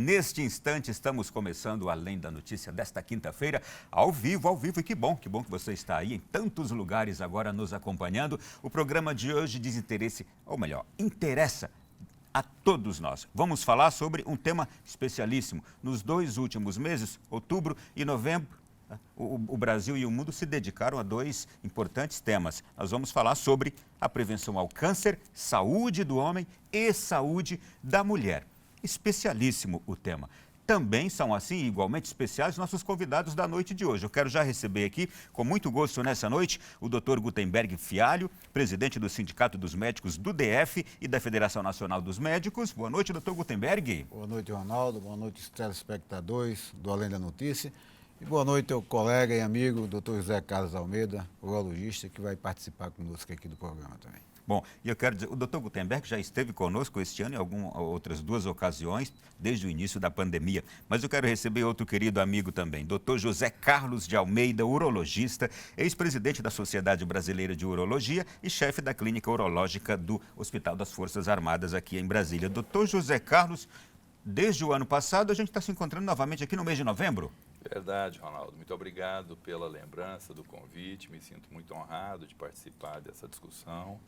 Neste instante, estamos começando o Além da Notícia desta quinta-feira, ao vivo, e que bom que você está aí em tantos lugares agora nos acompanhando. O programa de hoje diz interesse, ou melhor, interessa a todos nós. Vamos falar sobre um tema especialíssimo. Nos 2 últimos meses, outubro e novembro, o Brasil e o mundo se dedicaram a 2 importantes temas. Nós vamos falar sobre a prevenção ao câncer, saúde do homem e saúde da mulher. Especialíssimo o tema. Também são, assim, igualmente especiais nossos convidados da noite de hoje. Eu quero já receber aqui, com muito gosto nessa noite, o Dr. Gutenberg Fialho, presidente do Sindicato dos Médicos do DF e da Federação Nacional dos Médicos. Boa noite, Dr. Gutenberg. Boa noite, Ronaldo. Boa noite, telespectadores do Além da Notícia. E boa noite ao colega e amigo, Dr. José Carlos Almeida, urologista, que vai participar conosco aqui do programa também. Bom, e eu quero dizer, o Dr. Gutenberg já esteve conosco este ano em outras 2 ocasiões, desde o início da pandemia. Mas eu quero receber outro querido amigo também, Dr. José Carlos de Almeida, urologista, ex-presidente da Sociedade Brasileira de Urologia e chefe da Clínica Urológica do Hospital das Forças Armadas aqui em Brasília. Dr. José Carlos, desde o ano passado, a gente está se encontrando novamente aqui no mês de novembro. Verdade, Ronaldo. Muito obrigado pela lembrança do convite. Me sinto muito honrado de participar dessa discussão.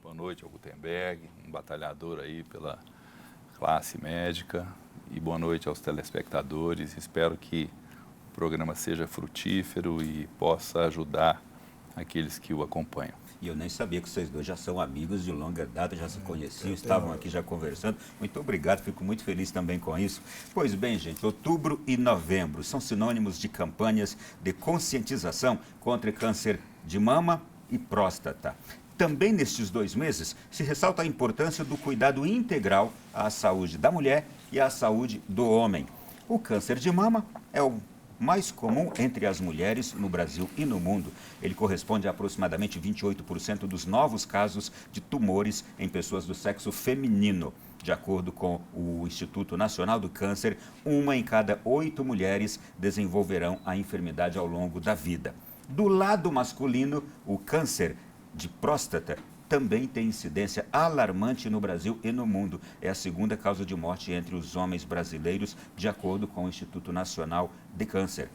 Boa noite ao Gutenberg, um batalhador aí pela classe médica. E boa noite aos telespectadores. Espero que o programa seja frutífero e possa ajudar aqueles que o acompanham. E eu nem sabia que vocês dois já são amigos de longa data, já se conheciam, estavam aqui já conversando. Muito obrigado, fico muito feliz também com isso. Pois bem, gente, outubro e novembro são sinônimos de campanhas de conscientização contra câncer de mama e próstata. Também nestes 2 meses se ressalta a importância do cuidado integral à saúde da mulher e à saúde do homem. O câncer de mama é o mais comum entre as mulheres no Brasil e no mundo. Ele corresponde a aproximadamente 28% dos novos casos de tumores em pessoas do sexo feminino. De acordo com o Instituto Nacional do Câncer, 1 em cada 8 mulheres desenvolverão a enfermidade ao longo da vida. Do lado masculino, o câncer de próstata também tem incidência alarmante no Brasil e no mundo. É a 2ª causa de morte entre os homens brasileiros, de acordo com o Instituto Nacional de Câncer.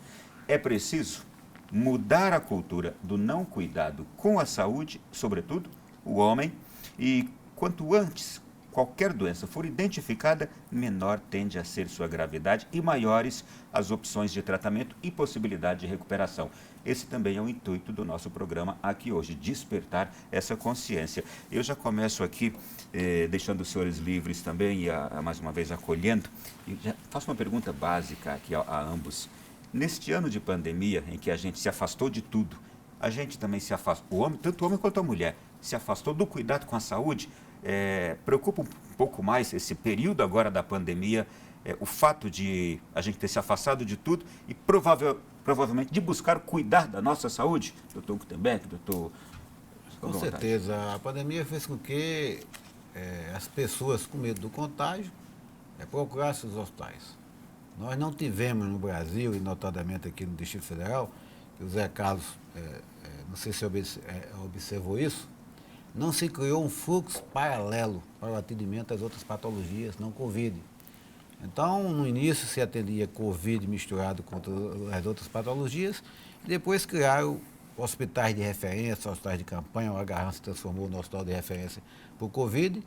É preciso mudar a cultura do não cuidado com a saúde, sobretudo o homem, e quanto antes qualquer doença for identificada, menor tende a ser sua gravidade e maiores as opções de tratamento e possibilidade de recuperação. Esse também é o intuito do nosso programa aqui hoje, despertar essa consciência. Eu já começo aqui, deixando os senhores livres também e mais uma vez acolhendo, e já faço uma pergunta básica aqui a ambos. Neste ano de pandemia, em que a gente se afastou de tudo, a gente também se afastou, tanto o homem quanto a mulher, se afastou do cuidado com a saúde. Preocupa um pouco mais esse período agora da pandemia, o fato de a gente ter se afastado de tudo e provavelmente de buscar cuidar da nossa saúde? Doutor Gutenberg, doutor... Com certeza, a pandemia fez com que as pessoas com medo do contágio procurassem os hospitais. Nós não tivemos no Brasil, e notadamente aqui no Distrito Federal, que o Zé Carlos, não sei se observou isso, não se criou um fluxo paralelo para o atendimento às outras patologias, não Covid. Então, no início se atendia Covid misturado com as outras patologias, e depois criaram hospitais de referência, hospitais de campanha, o Agarran se transformou no hospital de referência por Covid,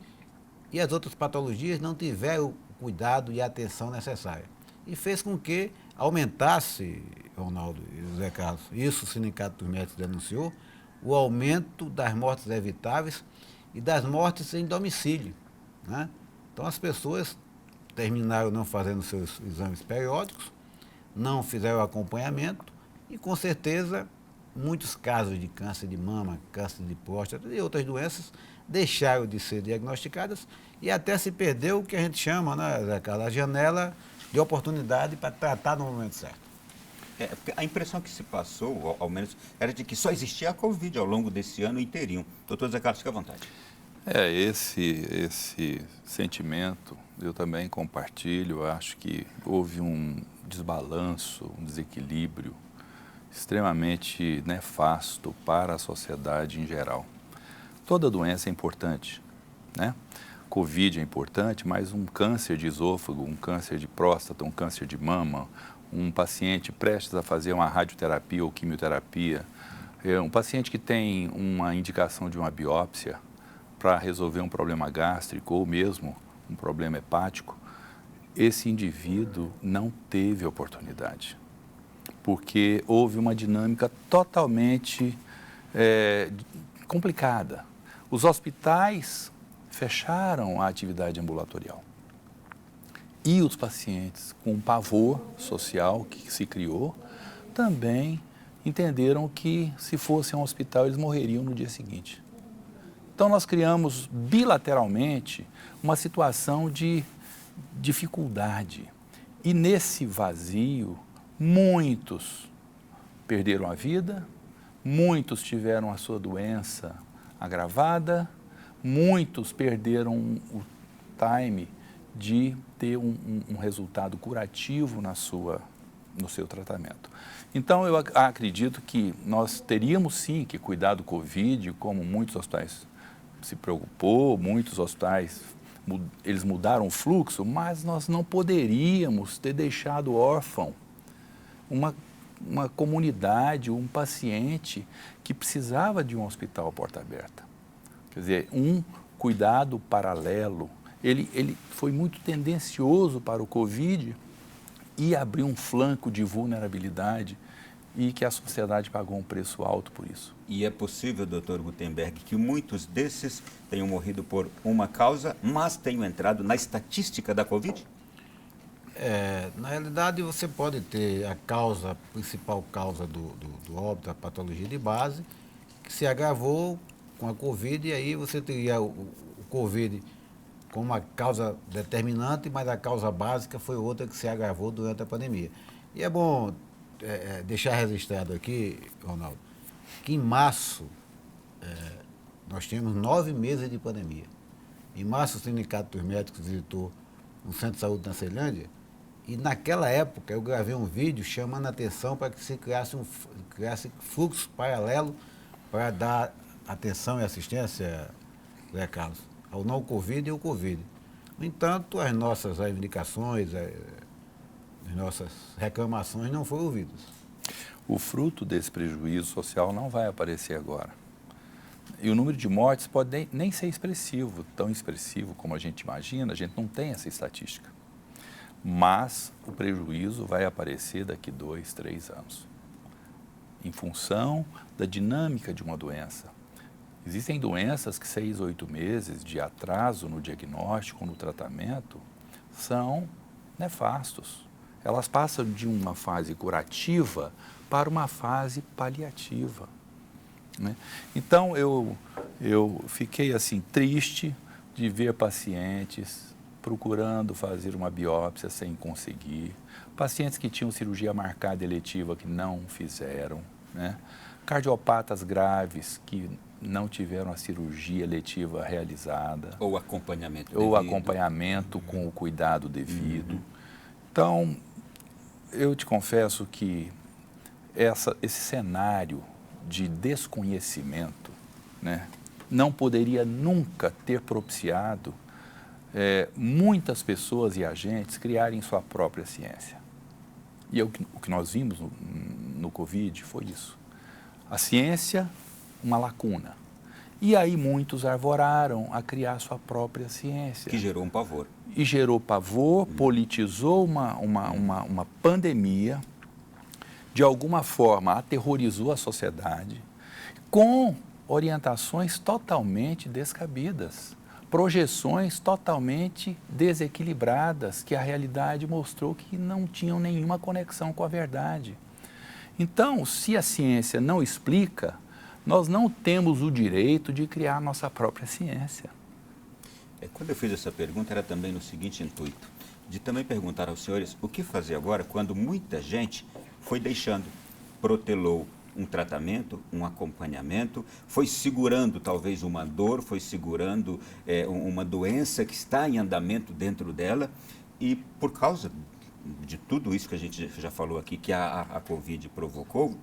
e as outras patologias não tiveram o cuidado e a atenção necessária. E fez com que aumentasse, Ronaldo e José Carlos, isso o Sindicato dos Médicos denunciou, o aumento das mortes evitáveis e das mortes em domicílio, né? Então as pessoas terminaram não fazendo seus exames periódicos, não fizeram acompanhamento e com certeza muitos casos de câncer de mama, câncer de próstata e outras doenças deixaram de ser diagnosticadas e até se perdeu o que a gente chama, né, Zé Carlos, a janela de oportunidade para tratar no momento certo. A impressão que se passou, ao menos, era de que só existia a Covid ao longo desse ano inteirinho. Doutor Zé Carlos, fique à vontade. Esse sentimento eu também compartilho. Acho que houve um desbalanço, um desequilíbrio extremamente nefasto para a sociedade em geral. Toda doença é importante, né? Covid é importante, mas um câncer de esôfago, um câncer de próstata, um câncer de mama, um paciente prestes a fazer uma radioterapia ou quimioterapia, um paciente que tem uma indicação de uma biópsia para resolver um problema gástrico ou mesmo um problema hepático, esse indivíduo não teve oportunidade, porque houve uma dinâmica totalmente complicada. Os hospitais fecharam a atividade ambulatorial. E os pacientes, com o pavor social que se criou, também entenderam que, se fossem ao hospital, eles morreriam no dia seguinte. Então, nós criamos bilateralmente uma situação de dificuldade. E nesse vazio, muitos perderam a vida, muitos tiveram a sua doença agravada, muitos perderam o time de ter um resultado curativo no seu tratamento. Então, eu acredito que nós teríamos sim que cuidar do Covid, como muitos hospitais se preocupou, muitos hospitais eles mudaram o fluxo, mas nós não poderíamos ter deixado órfão uma comunidade, um paciente que precisava de um hospital à porta aberta. Quer dizer, um cuidado paralelo. Ele foi muito tendencioso para o Covid e abriu um flanco de vulnerabilidade e que a sociedade pagou um preço alto por isso. E é possível, doutor Gutenberg, que muitos desses tenham morrido por uma causa, mas tenham entrado na estatística da Covid? Na realidade, você pode ter a principal causa do óbito, a patologia de base, que se agravou com a Covid, e aí você teria o Covid como uma causa determinante, mas a causa básica foi outra que se agravou durante a pandemia. E é bom deixar registrado aqui, Ronaldo, que em março nós tínhamos 9 meses de pandemia. Em março, o Sindicato dos Médicos visitou um centro de saúde na Ceilândia, e naquela época eu gravei um vídeo chamando a atenção para que se criasse fluxo paralelo para dar atenção e assistência, Zé Carlos, ao não Covid e ao Covid. No entanto, as nossas reivindicações, as nossas reclamações não foram ouvidas. O fruto desse prejuízo social não vai aparecer agora. E o número de mortes pode nem ser expressivo, tão expressivo como a gente imagina, a gente não tem essa estatística. Mas o prejuízo vai aparecer daqui 2, 3 anos, em função da dinâmica de uma doença. Existem doenças que 6, 8 meses de atraso no diagnóstico, no tratamento, são nefastos. Elas passam de uma fase curativa para uma fase paliativa, né? Então, eu fiquei assim triste de ver pacientes procurando fazer uma biópsia sem conseguir, pacientes que tinham cirurgia marcada eletiva que não fizeram, né? Cardiopatas graves que não tiveram a cirurgia eletiva realizada. Ou acompanhamento Ou devido. acompanhamento com o cuidado devido. Então, eu te confesso que esse cenário de desconhecimento, né, não poderia nunca ter propiciado muitas pessoas e agentes criarem sua própria ciência. E o que nós vimos no Covid foi isso. A ciência, uma lacuna. E aí muitos arvoraram a criar sua própria ciência. Que gerou um pavor. E gerou pavor, politizou uma pandemia, de alguma forma aterrorizou a sociedade, com orientações totalmente descabidas, projeções totalmente desequilibradas, que a realidade mostrou que não tinham nenhuma conexão com a verdade. Então, se a ciência não explica, nós não temos o direito de criar nossa própria ciência. Quando eu fiz essa pergunta, era também no seguinte intuito, de também perguntar aos senhores o que fazer agora quando muita gente foi deixando, protelou um tratamento, um acompanhamento, foi segurando talvez uma dor, foi segurando uma doença que está em andamento dentro dela, e por causa de tudo isso que a gente já falou aqui, que a Covid provocou,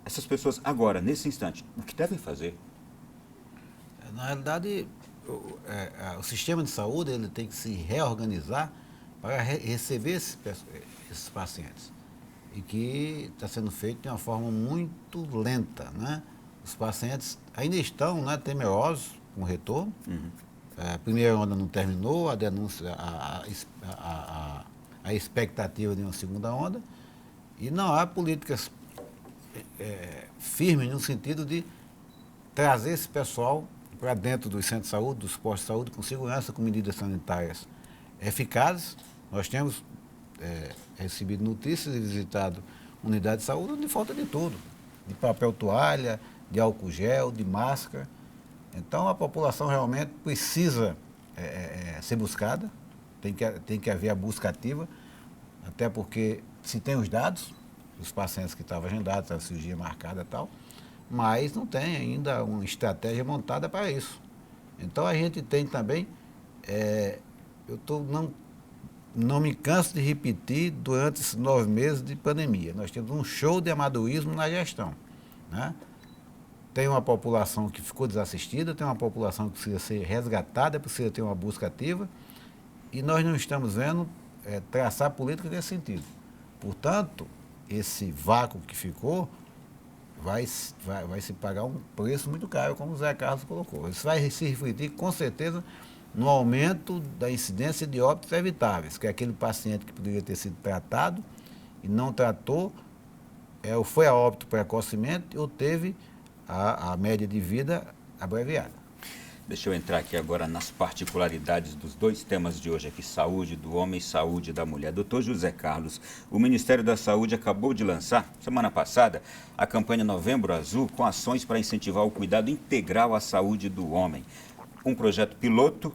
essas pessoas agora, nesse instante, o que devem fazer? Na realidade, o sistema de saúde ele tem que se reorganizar para receber esses pacientes. E que está sendo feito de uma forma muito lenta, né? Os pacientes ainda estão, né, temerosos com o retorno. A primeira onda não terminou, a denúncia, a expectativa de uma segunda onda, e não há políticas firmes no sentido de trazer esse pessoal para dentro dos centros de saúde, dos postos de saúde, com segurança, com medidas sanitárias eficazes. Nós temos recebido notícias e visitado unidade de saúde onde falta de tudo, de papel toalha, de álcool gel, de máscara. Então a população realmente precisa ser buscada, tem que haver a busca ativa, até porque se tem os dados dos pacientes que estavam agendados, a cirurgia marcada e tal, mas não tem ainda uma estratégia montada para isso. Então a gente tem também, não me canso de repetir durante esses 9 meses de pandemia, nós temos um show de amadorismo na gestão, né? Tem uma população que ficou desassistida, tem uma população que precisa ser resgatada, precisa ter uma busca ativa, e nós não estamos vendo traçar política nesse sentido. Portanto, esse vácuo que ficou vai se pagar um preço muito caro, como o Zé Carlos colocou. Isso vai se refletir, com certeza, no aumento da incidência de óbitos evitáveis, que é aquele paciente que poderia ter sido tratado e não tratou, ou foi a óbito precocemente, ou teve a média de vida abreviada. Deixa eu entrar aqui agora nas particularidades dos dois temas de hoje aqui, saúde do homem e saúde da mulher. Doutor José Carlos, o Ministério da Saúde acabou de lançar, semana passada, a campanha Novembro Azul, com ações para incentivar o cuidado integral à saúde do homem. Um projeto piloto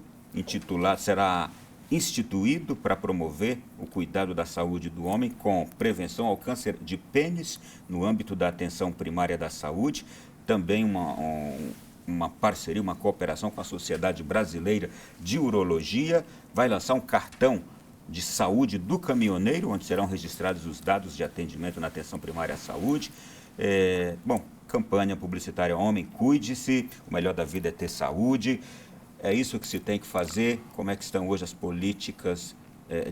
será instituído para promover o cuidado da saúde do homem com prevenção ao câncer de pênis no âmbito da atenção primária da saúde, também uma parceria, uma cooperação com a Sociedade Brasileira de Urologia, vai lançar um cartão de saúde do caminhoneiro, onde serão registrados os dados de atendimento na atenção primária à saúde. Campanha publicitária Homem, cuide-se, o melhor da vida é ter saúde. É isso que se tem que fazer? Como é que estão hoje as políticas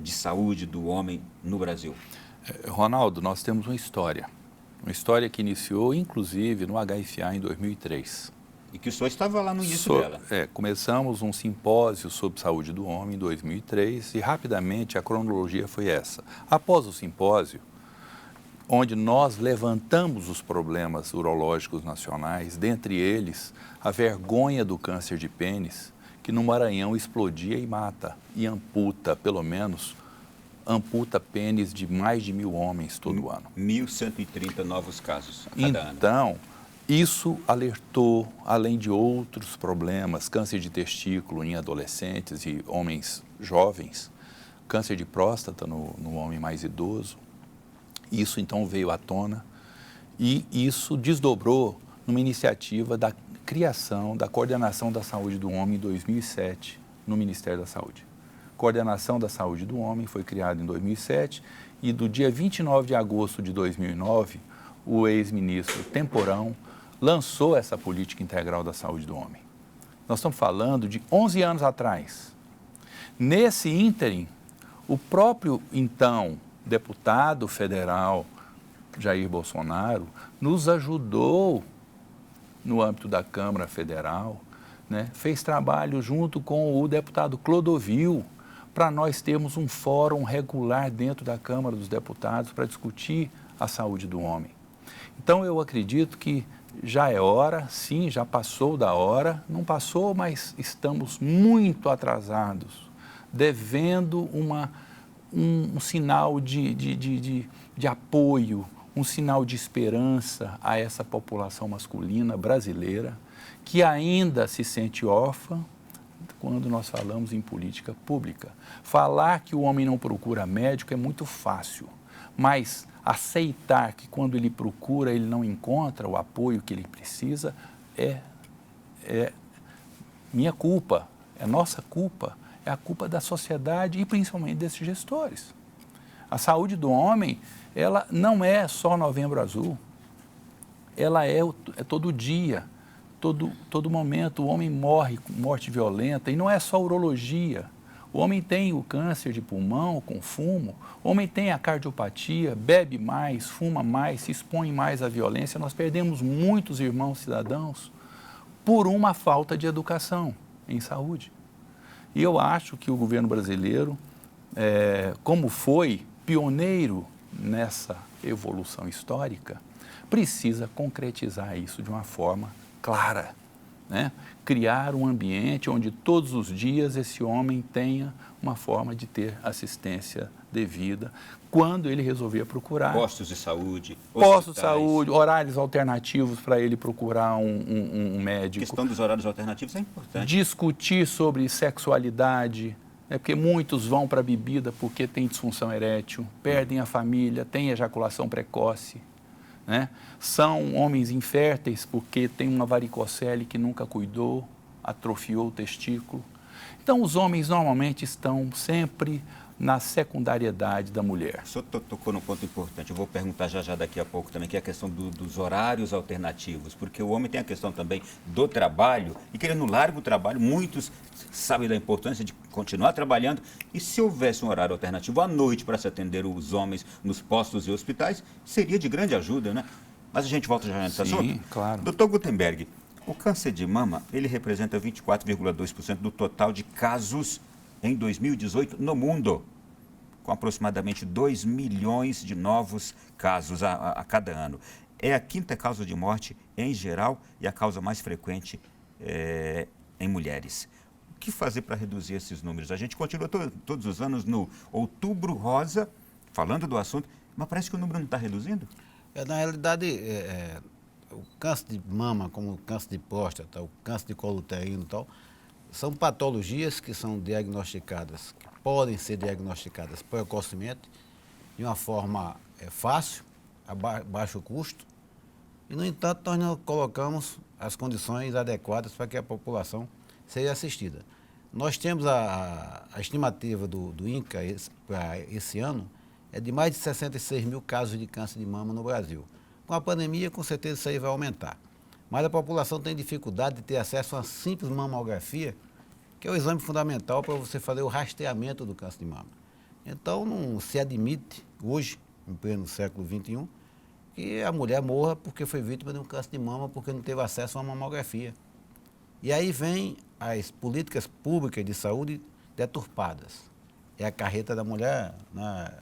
de saúde do homem no Brasil? Ronaldo, nós temos uma história que iniciou, inclusive, no HFA em 2003. E que o senhor estava lá no início dela. Começamos um simpósio sobre saúde do homem em 2003 e, rapidamente, a cronologia foi essa. Após o simpósio, onde nós levantamos os problemas urológicos nacionais, dentre eles a vergonha do câncer de pênis, que no Maranhão explodia e mata, e amputa, pelo menos, pênis de mais de 1.000 homens todo ano. 1.130 novos casos a cada ano. Então, isso alertou, além de outros problemas, câncer de testículo em adolescentes e homens jovens, câncer de próstata no homem mais idoso. Isso, então, veio à tona e isso desdobrou numa iniciativa da criação da Coordenação da Saúde do Homem em 2007, no Ministério da Saúde. Coordenação da Saúde do Homem foi criada em 2007 e do dia 29 de agosto de 2009, o ex-ministro Temporão lançou essa política integral da saúde do homem. Nós estamos falando de 11 anos atrás. Nesse ínterim, o próprio, então, deputado federal Jair Bolsonaro nos ajudou no âmbito da Câmara Federal, né? Fez trabalho junto com o deputado Clodovil para nós termos um fórum regular dentro da Câmara dos Deputados para discutir a saúde do homem. Então, eu acredito que já é hora, sim, já passou da hora, não passou, mas estamos muito atrasados, devendo um sinal de apoio, um sinal de esperança a essa população masculina brasileira que ainda se sente órfã quando nós falamos em política pública. Falar que o homem não procura médico é muito fácil, mas aceitar que quando ele procura ele não encontra o apoio que ele precisa é minha culpa, é nossa culpa, é a culpa da sociedade e principalmente desses gestores. A saúde do homem, ela não é só Novembro Azul, ela é todo dia. todo momento o homem morre com morte violenta, e não é só urologia. O homem tem o câncer de pulmão com fumo, o homem tem a cardiopatia, bebe mais, fuma mais, se expõe mais à violência. Nós perdemos muitos irmãos cidadãos por uma falta de educação em saúde. E eu acho que o governo brasileiro, como foi pioneiro nessa evolução histórica, precisa concretizar isso de uma forma clara, né? Criar um ambiente onde todos os dias esse homem tenha uma forma de ter assistência devida quando ele resolver procurar. Postos de saúde, postos de saúde, horários alternativos para ele procurar um médico. A questão dos horários alternativos é importante. Discutir sobre sexualidade, né? Porque muitos vão para a bebida porque tem disfunção erétil, perdem a família, têm ejaculação precoce. Né? São homens inférteis porque tem uma varicocele que nunca cuidou, atrofiou o testículo. Então, os homens normalmente estão sempre na secundariedade da mulher. O senhor tocou num ponto importante, eu vou perguntar já daqui a pouco também, que é a questão dos horários alternativos, porque o homem tem a questão também do trabalho, e que ele não larga o trabalho, muitos sabem da importância de continuar trabalhando, e se houvesse um horário alternativo à noite para se atender os homens nos postos e hospitais, seria de grande ajuda, né? Mas a gente volta já nesse assunto. Sim, claro. Dr. Gutenberg, o câncer de mama, ele representa 24,2% do total de casos em 2018 no mundo, com aproximadamente 2 milhões de novos casos a cada ano. É a quinta causa de morte em geral e a causa mais frequente em mulheres. O que fazer para reduzir esses números? A gente continua todos os anos no Outubro Rosa, falando do assunto, mas parece que o número não está reduzindo. Na realidade, o câncer de mama, como o câncer de próstata, o câncer de colo uterino e tal, são patologias que são diagnosticadas, que podem ser diagnosticadas precocemente, de uma forma fácil, a baixo custo, e, no entanto, nós não colocamos as condições adequadas para que a população seja assistida. Nós temos a estimativa do INCA para esse ano, é de mais de 66 mil casos de câncer de mama no Brasil. Com a pandemia, com certeza, isso aí vai aumentar. Mas a população tem dificuldade de ter acesso a uma simples mamografia, que é o exame fundamental para você fazer o rastreamento do câncer de mama. Então, não se admite, hoje, em pleno século XXI, que a mulher morra porque foi vítima de um câncer de mama, porque não teve acesso a uma mamografia. E aí vem as políticas públicas de saúde deturpadas. É a carreta da mulher, né,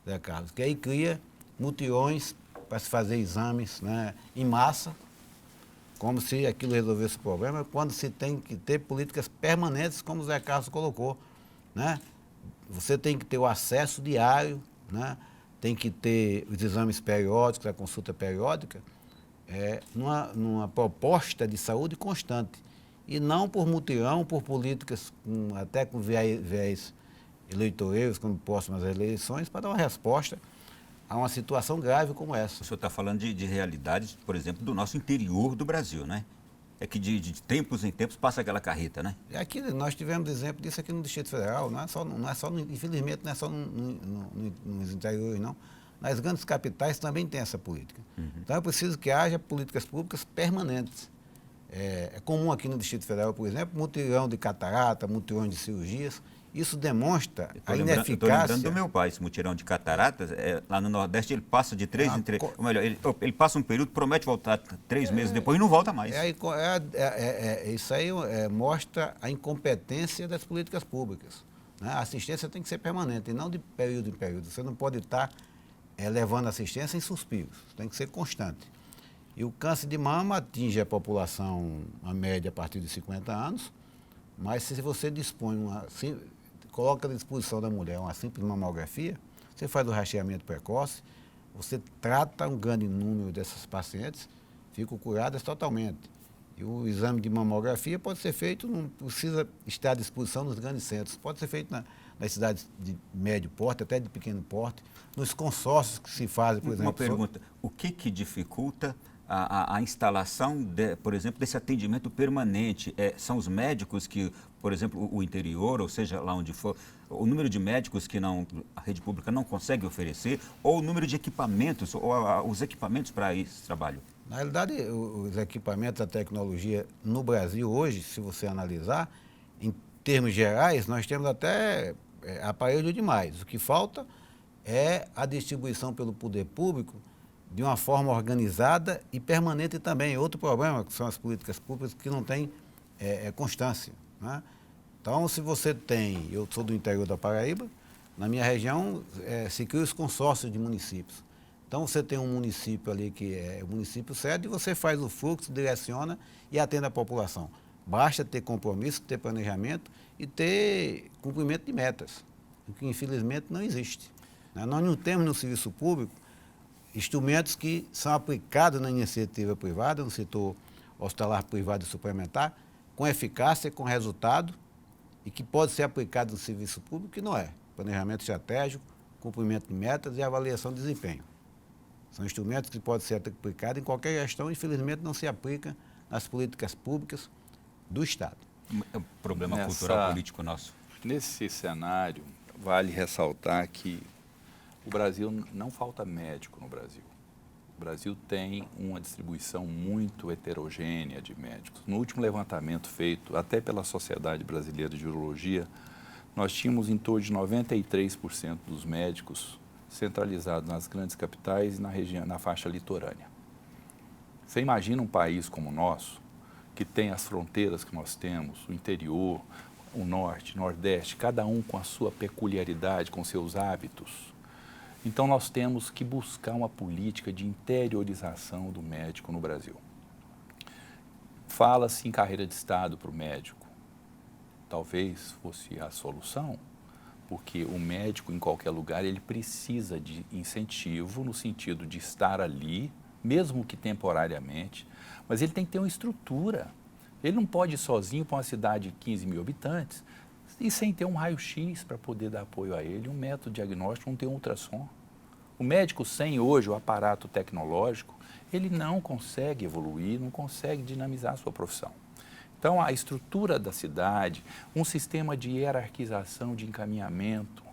Zé Carlos, que aí cria mutirões para se fazer exames, né, em massa, como se aquilo resolvesse o problema, quando se tem que ter políticas permanentes, como o Zé Carlos colocou, né? Você tem que ter o acesso diário, né? Tem que ter os exames periódicos, a consulta periódica, numa proposta de saúde constante, e não por mutirão, por políticas até com viés eleitoreiros, como próximas eleições, para dar uma resposta a uma situação grave como essa. O senhor está falando de realidades, por exemplo, do nosso interior do Brasil, né? É que de tempos em tempos passa aquela carreta, né? Aqui nós tivemos exemplo disso aqui no Distrito Federal, infelizmente não é só nos interiores, não. Nas grandes capitais também tem essa política. Uhum. Então é preciso que haja políticas públicas permanentes. É comum aqui no Distrito Federal, por exemplo, mutirão de catarata, mutirão de cirurgias. Isso demonstra a ineficácia. Estou lembrando do meu pai, esse mutirão de cataratas, lá no Nordeste ele passa de 3 em 3, ou melhor, ele passa um período, promete voltar 3 meses depois e não volta mais. Isso aí mostra a incompetência das políticas públicas, né? A assistência tem que ser permanente, e não de período em período. Você não pode estar levando assistência em suspiros, tem que ser constante. E o câncer de mama atinge a população, a média, a partir de 50 anos, mas se você dispõe coloca à disposição da mulher uma simples mamografia, você faz o rastreamento precoce, você trata um grande número dessas pacientes, ficam curadas totalmente. E o exame de mamografia pode ser feito, não precisa estar à disposição nos grandes centros, pode ser feito nas cidades de médio porte, até de pequeno porte, nos consórcios que se fazem, por exemplo. Uma pergunta, o que dificulta a instalação, por exemplo, desse atendimento permanente? São os médicos que, por exemplo, o interior, ou seja, lá onde for, o número de médicos que a rede pública não consegue oferecer, ou o número de equipamentos, ou os equipamentos para esse trabalho? Na realidade, os equipamentos, a tecnologia no Brasil hoje, se você analisar, em termos gerais, nós temos até aparelho demais. O que falta é a distribuição pelo poder público de uma forma organizada e permanente também. Outro problema que são as políticas públicas que não têm constância, né? Então, se você tem, eu sou do interior da Paraíba, na minha região se criam os consórcios de municípios. Então, você tem um município ali que é o município sede e você faz o fluxo, direciona e atende a população. Basta ter compromisso, ter planejamento e ter cumprimento de metas, o que infelizmente não existe, né? Nós não temos no serviço público instrumentos que são aplicados na iniciativa privada, no setor hospitalar privado e suplementar, com eficácia, com resultado, e que pode ser aplicado no serviço público, que não é. Planejamento estratégico, cumprimento de metas e avaliação de desempenho. São instrumentos que podem ser aplicados em qualquer gestão, infelizmente não se aplica nas políticas públicas do Estado. É um problema cultural político nosso. Nesse cenário, vale ressaltar que o Brasil, não falta médico no Brasil. O Brasil tem uma distribuição muito heterogênea de médicos. No último levantamento feito, até pela Sociedade Brasileira de Urologia, nós tínhamos em torno de 93% dos médicos centralizados nas grandes capitais e na região, na faixa litorânea. Você imagina um país como o nosso, que tem as fronteiras que nós temos, o interior, o norte, nordeste, cada um com a sua peculiaridade, com seus hábitos. Então, nós temos que buscar uma política de interiorização do médico no Brasil. Fala-se em carreira de Estado para o médico. Talvez fosse a solução, porque o médico, em qualquer lugar, ele precisa de incentivo no sentido de estar ali, mesmo que temporariamente, mas ele tem que ter uma estrutura. Ele não pode ir sozinho para uma cidade de 15 mil habitantes e sem ter um raio-x para poder dar apoio a ele, um método diagnóstico, não ter um ultrassom. O médico sem hoje o aparato tecnológico, ele não consegue evoluir, não consegue dinamizar a sua profissão. Então, a estrutura da cidade, um sistema de hierarquização, de encaminhamento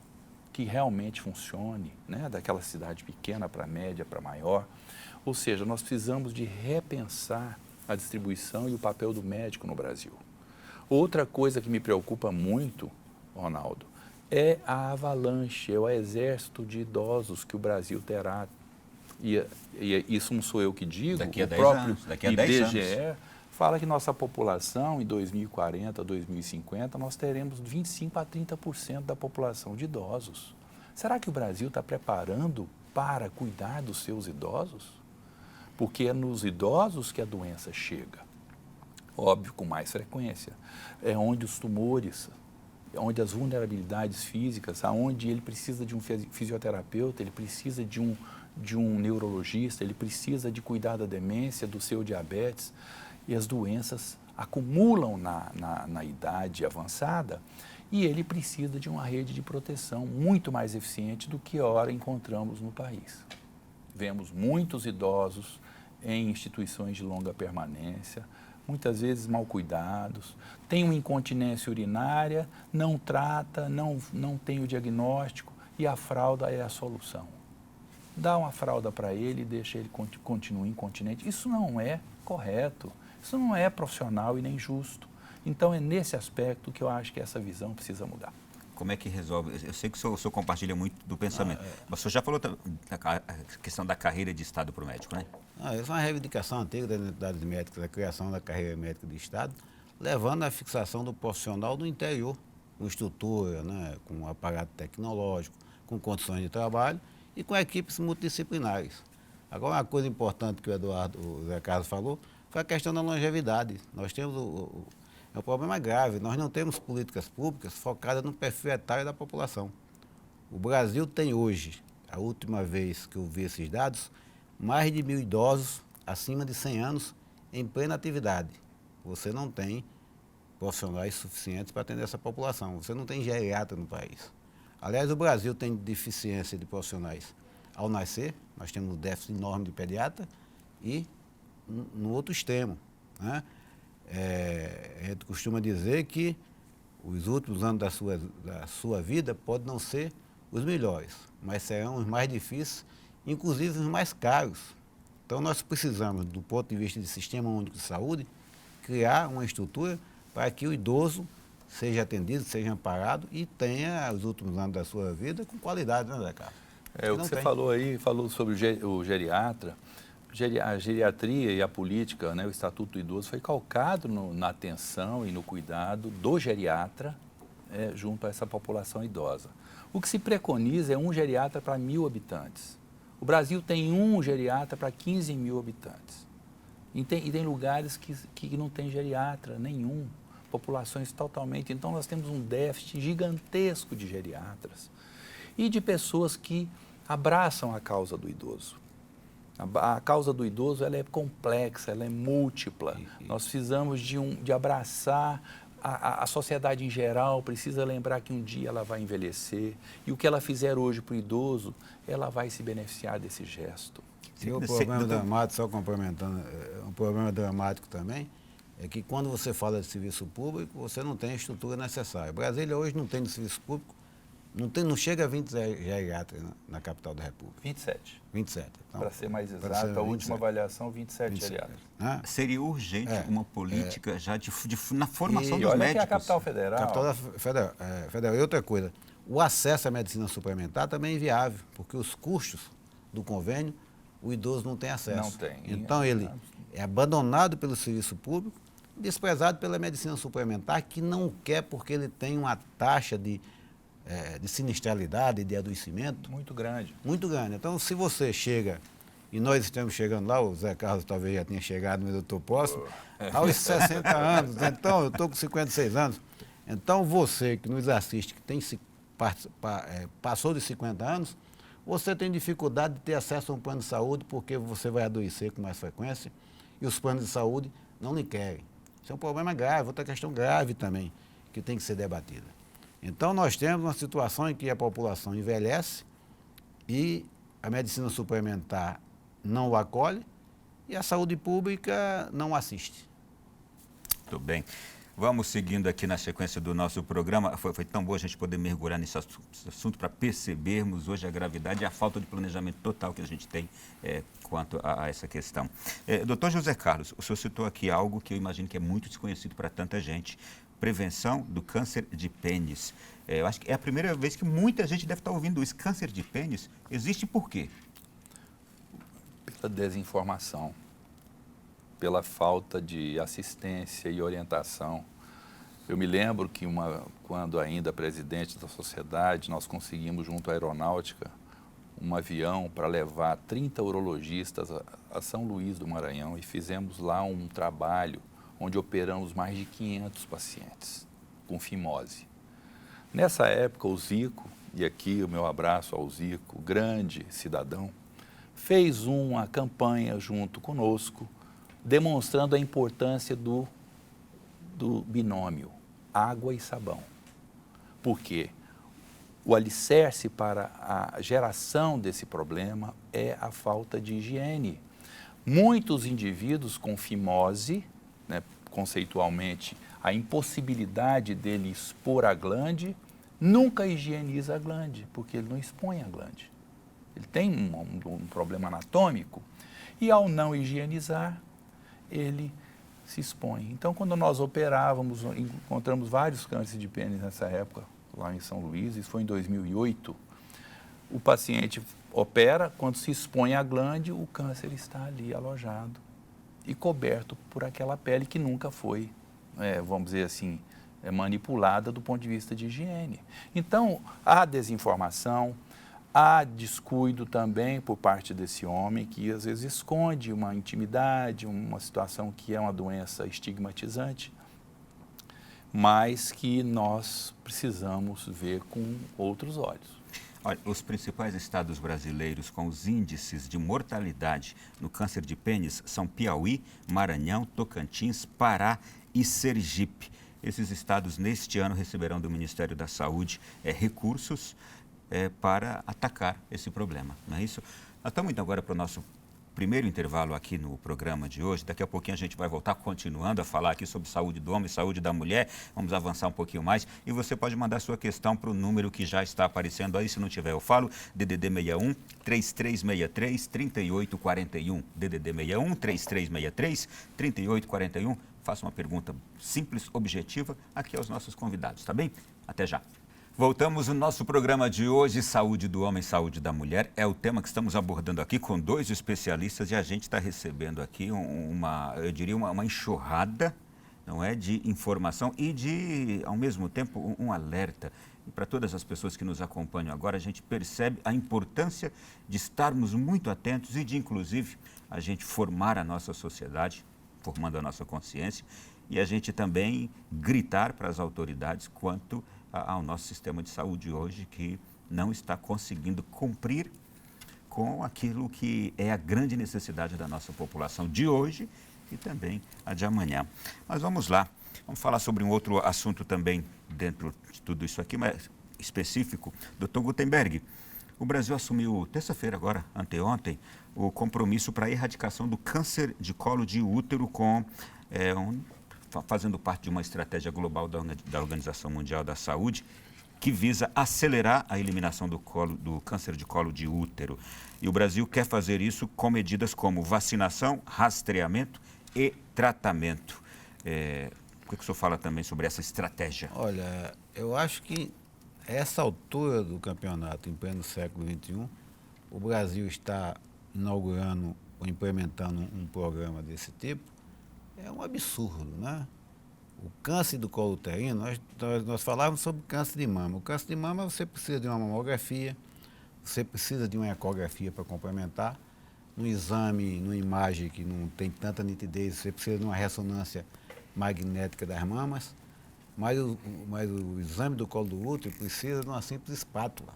que realmente funcione, né, daquela cidade pequena para média, para maior. Ou seja, nós precisamos de repensar a distribuição e o papel do médico no Brasil. Outra coisa que me preocupa muito, Ronaldo, é a avalanche, é o exército de idosos que o Brasil terá. E isso não sou eu que digo, daqui a o 10 próprio anos, daqui a 10 IBGE anos. fala que nossa população, em 2040, 2050, nós teremos 25% a 30% da população de idosos. Será que o Brasil está preparando para cuidar dos seus idosos? Porque é nos idosos que a doença chega, óbvio, com mais frequência. É onde os tumores, é onde as vulnerabilidades físicas, aonde ele precisa de um fisioterapeuta, ele precisa de um neurologista, ele precisa de cuidar da demência, do seu diabetes, e as doenças acumulam na idade avançada e ele precisa de uma rede de proteção muito mais eficiente do que ora encontramos no país. Vemos muitos idosos em instituições de longa permanência, muitas vezes mal cuidados, tem uma incontinência urinária, não trata, não tem o diagnóstico e a fralda é a solução. Dá uma fralda para ele e deixa ele continuar incontinente. Isso não é correto, isso não é profissional e nem justo. Então é nesse aspecto que eu acho que essa visão precisa mudar. Como é que resolve? Eu sei que o senhor compartilha muito do pensamento, mas o senhor já falou da questão da carreira de Estado para o médico, né? Essa é uma reivindicação antiga das entidades médicas, a criação da carreira médica do Estado, levando à fixação do profissional no interior, com estrutura, né, com aparato tecnológico, com condições de trabalho e com equipes multidisciplinares. Agora, uma coisa importante que o Zé Carlos falou foi a questão da longevidade. Nós temos é um problema grave, nós não temos políticas públicas focadas no perfil etário da população. O Brasil tem hoje, a última vez que eu vi esses dados, mais de 1.000 idosos acima de 100 anos em plena atividade. Você não tem profissionais suficientes para atender essa população, você não tem geriatra no país. Aliás, o Brasil tem deficiência de profissionais ao nascer, nós temos um déficit enorme de pediatra e no outro extremo, né? A gente costuma dizer que os últimos anos da sua vida podem não ser os melhores, mas serão os mais difíceis, inclusive os mais caros. Então, nós precisamos, do ponto de vista de Sistema Único de Saúde, criar uma estrutura para que o idoso seja atendido, seja amparado e tenha os últimos anos da sua vida com qualidade, né, Zé Carlos? O que você falou aí, falou sobre o geriatra. A geriatria e a política, né, o Estatuto do Idoso, foi calcado na atenção e no cuidado do geriatra junto a essa população idosa. O que se preconiza é um geriatra para 1.000 habitantes. O Brasil tem um geriatra para 15 mil habitantes. E tem lugares que não tem geriatra nenhum, populações totalmente. Então, nós temos um déficit gigantesco de geriatras e de pessoas que abraçam a causa do idoso. A causa do idoso ela é complexa, ela é múltipla. Nós precisamos de abraçar a sociedade em geral, precisa lembrar que um dia ela vai envelhecer e o que ela fizer hoje para o idoso, ela vai se beneficiar desse gesto. E o problema dramático, só complementando, um problema dramático também, é que quando você fala de serviço público, você não tem a estrutura necessária. Brasília hoje não tem no serviço público, não chega a 20 geriatras na capital da República. 27. 27. Então, para ser mais exato, a última avaliação, 27 geriatras. Seria urgente uma política já na formação dos olha médicos. Que é a capital federal. Capital federal. E outra coisa, o acesso à medicina suplementar também é inviável, porque os custos do convênio, o idoso não tem acesso. Não tem. Então, ele é abandonado pelo serviço público, desprezado pela medicina suplementar, que não quer porque ele tem uma taxa de sinistralidade, de adoecimento. Muito grande. Muito grande. Então, se você chega, e nós estamos chegando lá, o Zé Carlos talvez já tenha chegado, mas eu estou próximo, aos 60 anos, então eu estou com 56 anos. Então, você que nos assiste, que passou de 50 anos, você tem dificuldade de ter acesso a um plano de saúde porque você vai adoecer com mais frequência e os planos de saúde não lhe querem. Isso é um problema grave, outra questão grave também, que tem que ser debatida. Então, nós temos uma situação em que a população envelhece e a medicina suplementar não o acolhe e a saúde pública não o assiste. Muito bem. Vamos seguindo aqui na sequência do nosso programa. Foi tão bom a gente poder mergulhar nesse assunto para percebermos hoje a gravidade e a falta de planejamento total que a gente tem quanto a essa questão. Doutor José Carlos, o senhor citou aqui algo que eu imagino que é muito desconhecido para tanta gente. Prevenção do câncer de pênis. Eu acho que é a primeira vez que muita gente deve estar ouvindo isso. Câncer de pênis existe por quê? Pela desinformação, pela falta de assistência e orientação. Eu me lembro que quando ainda presidente da sociedade, nós conseguimos junto à aeronáutica um avião para levar 30 urologistas a São Luís do Maranhão e fizemos lá um trabalho onde operamos mais de 500 pacientes com fimose. Nessa época, o Zico, e aqui o meu abraço ao Zico, grande cidadão, fez uma campanha junto conosco, demonstrando a importância do binômio água e sabão. Porque o alicerce para a geração desse problema é a falta de higiene. Muitos indivíduos com fimose, conceitualmente, a impossibilidade dele expor a glande, nunca higieniza a glande, porque ele não expõe a glande. Ele tem um problema anatômico e, ao não higienizar, ele se expõe. Então, quando nós operávamos, encontramos vários cânceres de pênis nessa época, lá em São Luís, isso foi em 2008, o paciente opera, quando se expõe a glande, o câncer está ali alojado e coberto por aquela pele que nunca foi, vamos dizer assim, manipulada do ponto de vista de higiene. Então, há desinformação, há descuido também por parte desse homem que às vezes esconde uma intimidade, uma situação que é uma doença estigmatizante, mas que nós precisamos ver com outros olhos. Olha, os principais estados brasileiros com os índices de mortalidade no câncer de pênis são Piauí, Maranhão, Tocantins, Pará e Sergipe. Esses estados, neste ano, receberão do Ministério da Saúde recursos para atacar esse problema, não é isso? Nós estamos indo agora para o nosso primeiro intervalo aqui no programa de hoje. Daqui a pouquinho a gente vai voltar continuando a falar aqui sobre saúde do homem e saúde da mulher. Vamos avançar um pouquinho mais. E você pode mandar sua questão para o número que já está aparecendo aí. Se não tiver, eu falo. DDD 61 3363 3841. DDD 61 3363 3841. Faça uma pergunta simples, objetiva, aqui aos nossos convidados, tá bem? Até já. Voltamos no nosso programa de hoje, Saúde do Homem, Saúde da Mulher. É o tema que estamos abordando aqui com 2 especialistas e a gente está recebendo aqui eu diria, uma enxurrada, não é, de informação e de, ao mesmo tempo, um alerta. E para todas as pessoas que nos acompanham agora, a gente percebe a importância de estarmos muito atentos e de, inclusive, a gente formar a nossa sociedade, formando a nossa consciência, e a gente também gritar para as autoridades quanto ao nosso sistema de saúde hoje, que não está conseguindo cumprir com aquilo que é a grande necessidade da nossa população de hoje e também a de amanhã. Mas vamos lá, vamos falar sobre um outro assunto também dentro de tudo isso aqui, mas específico. Dr. Gutenberg, o Brasil assumiu terça-feira agora, anteontem, o compromisso para a erradicação do câncer de colo de útero fazendo parte de uma estratégia global da Organização Mundial da Saúde, que visa acelerar a eliminação do câncer de colo de útero. E o Brasil quer fazer isso com medidas como vacinação, rastreamento e tratamento. O que o senhor fala também sobre essa estratégia? Olha, eu acho que a essa altura do campeonato, em pleno século XXI, o Brasil está inaugurando ou implementando um programa desse tipo. É um absurdo, né? O câncer do colo uterino, nós falávamos sobre câncer de mama. O câncer de mama, você precisa de uma mamografia, você precisa de uma ecografia para complementar. No exame, numa imagem que não tem tanta nitidez, você precisa de uma ressonância magnética das mamas. Mas o exame do colo do útero precisa de uma simples espátula,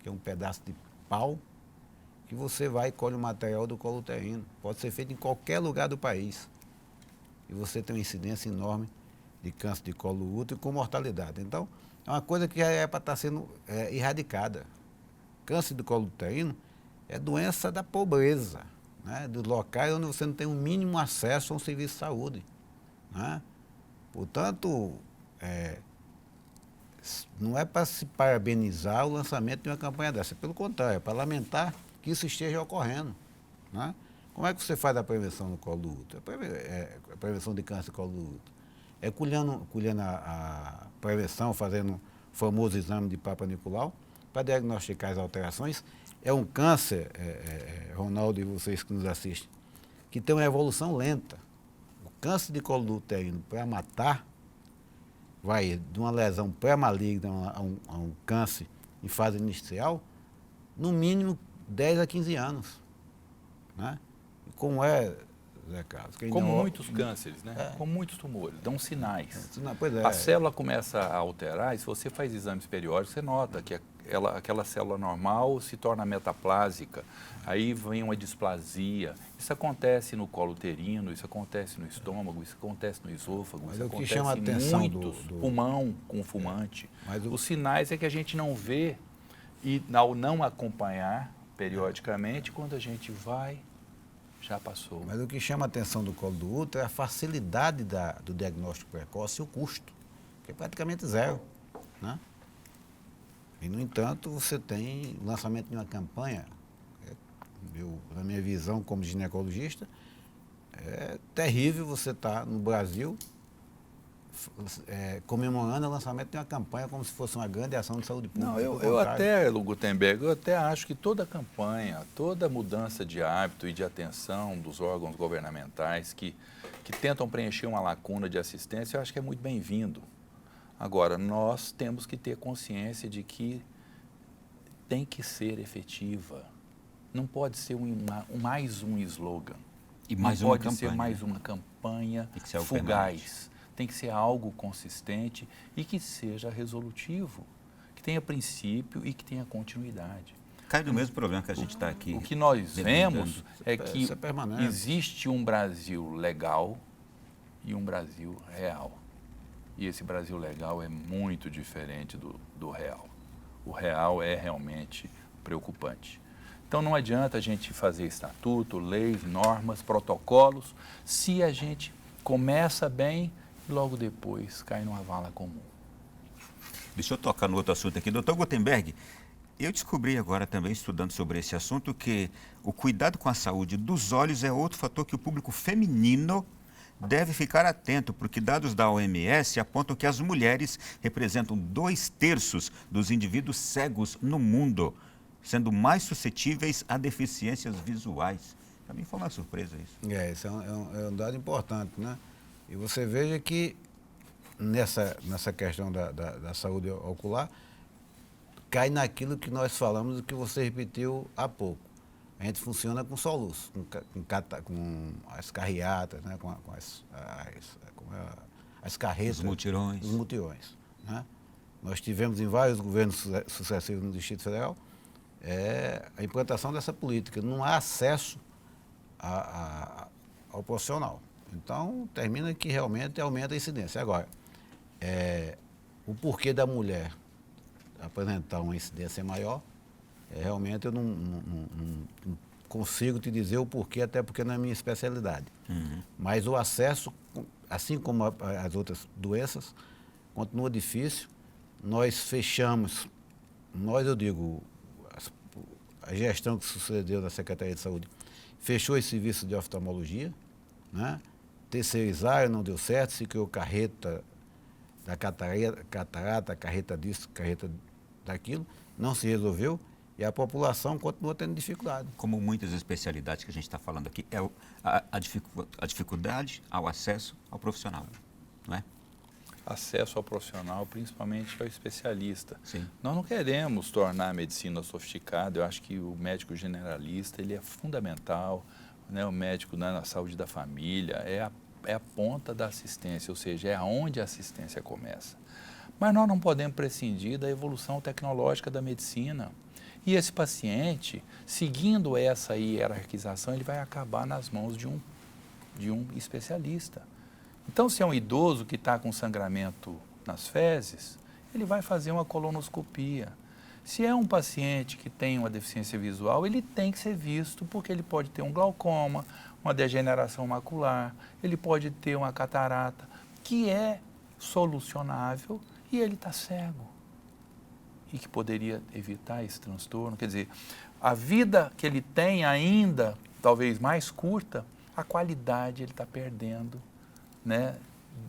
que é um pedaço de pau, que você vai e colhe o material do colo uterino. Pode ser feito em qualquer lugar do país. E você tem uma incidência enorme de câncer de colo do útero com mortalidade. Então, é uma coisa que já é para estar sendo erradicada. Câncer do colo uterino é doença da pobreza, né? Dos locais onde você não tem o mínimo acesso a um serviço de saúde, né? Portanto, não é para se parabenizar o lançamento de uma campanha dessa. Pelo contrário, é para lamentar que isso esteja ocorrendo, né? Como é que você faz a prevenção do colo do útero? A prevenção de câncer do colo do útero. É colhendo a prevenção, fazendo o famoso exame de Papa Nicolau, para diagnosticar as alterações. É um câncer, Ronaldo e vocês que nos assistem, que tem uma evolução lenta. O câncer de colo do útero, para matar, vai de uma lesão pré-maligna a um câncer em fase inicial, no mínimo 10 a 15 anos, né? Como é, Zé Carlos? Como muitos cânceres, né? Como muitos tumores, dão sinais. Pois é. A célula começa a alterar e se você faz exames periódicos, você nota que aquela célula normal se torna metaplásica, aí vem uma displasia. Isso acontece no colo uterino, isso acontece no estômago, isso acontece no esôfago, Mas isso o que acontece chama a atenção muito do pulmão com fumante. Mas Os sinais é que a gente não vê e ao não acompanhar periodicamente, quando a gente vai, já passou. Mas o que chama a atenção do colo do útero é a facilidade do diagnóstico precoce e o custo, que é praticamente zero, né? E, no entanto, você tem o lançamento de uma campanha, na minha visão como ginecologista, é terrível você estar no Brasil comemorando o lançamento de uma campanha como se fosse uma grande ação de saúde pública. Não, eu até, Gutenberg, eu até acho que toda campanha, toda mudança de hábito e de atenção dos órgãos governamentais que tentam preencher uma lacuna de assistência, eu acho que é muito bem-vindo. Agora, nós temos que ter consciência de que tem que ser efetiva. Não pode ser mais um slogan. E mais não uma pode ser campanha, mais uma campanha fugaz. fugaz. Tem que ser algo consistente e que seja resolutivo, que tenha princípio e que tenha continuidade. Cai no mesmo problema que a gente está aqui. O que nós vemos é que permanente. existe um Brasil legal e um Brasil real. E esse Brasil legal é muito diferente do real. O real é realmente preocupante. Então não adianta a gente fazer estatuto, leis, normas, protocolos, se a gente começa bem e logo depois cai numa vala comum. Deixa eu tocar no outro assunto aqui. Doutor Gutenberg, eu descobri agora também, estudando sobre esse assunto, que o cuidado com a saúde dos olhos é outro fator que o público feminino deve ficar atento, porque dados da OMS apontam que as mulheres representam 2/3 dos indivíduos cegos no mundo, sendo mais suscetíveis a deficiências visuais. Para mim foi uma surpresa isso. Isso é um dado importante, né? E você veja que nessa questão da saúde ocular, cai naquilo que nós falamos e que você repetiu há pouco. A gente funciona com soluço, com as carreatas, né? com as carretas. Os mutirões. Os mutirões, né? Nós tivemos em vários governos sucessivos no Distrito Federal a implantação dessa política. Não há acesso ao profissional. Então, termina que realmente aumenta a incidência. Agora, o porquê da mulher apresentar uma incidência maior, realmente eu não consigo te dizer o porquê, até porque não é minha especialidade. Uhum. Mas o acesso, assim como as outras doenças, continua difícil. Nós fechamos, eu digo, a gestão que sucedeu da Secretaria de Saúde, fechou esse serviço de oftalmologia, né? Terceirizaram, não deu certo, se criou carreta da catarata, carreta disso, carreta daquilo, não se resolveu e a população continua tendo dificuldade. Como muitas especialidades que a gente está falando aqui, é a dificuldade ao acesso ao profissional, não é? Acesso ao profissional, principalmente ao especialista. Sim. Nós não queremos tornar a medicina sofisticada, eu acho que o médico generalista ele é fundamental, né? O médico na saúde da família é a ponta da assistência, ou seja, é aonde a assistência começa. Mas nós não podemos prescindir da evolução tecnológica da medicina. E esse paciente, seguindo essa hierarquização, ele vai acabar nas mãos de um especialista. Então, se é um idoso que está com sangramento nas fezes, ele vai fazer uma colonoscopia. Se é um paciente que tem uma deficiência visual, ele tem que ser visto porque ele pode ter um glaucoma, uma degeneração macular, ele pode ter uma catarata, que é solucionável e ele está cego. E que poderia evitar esse transtorno. Quer dizer, a vida que ele tem ainda, talvez mais curta, a qualidade ele está perdendo, né,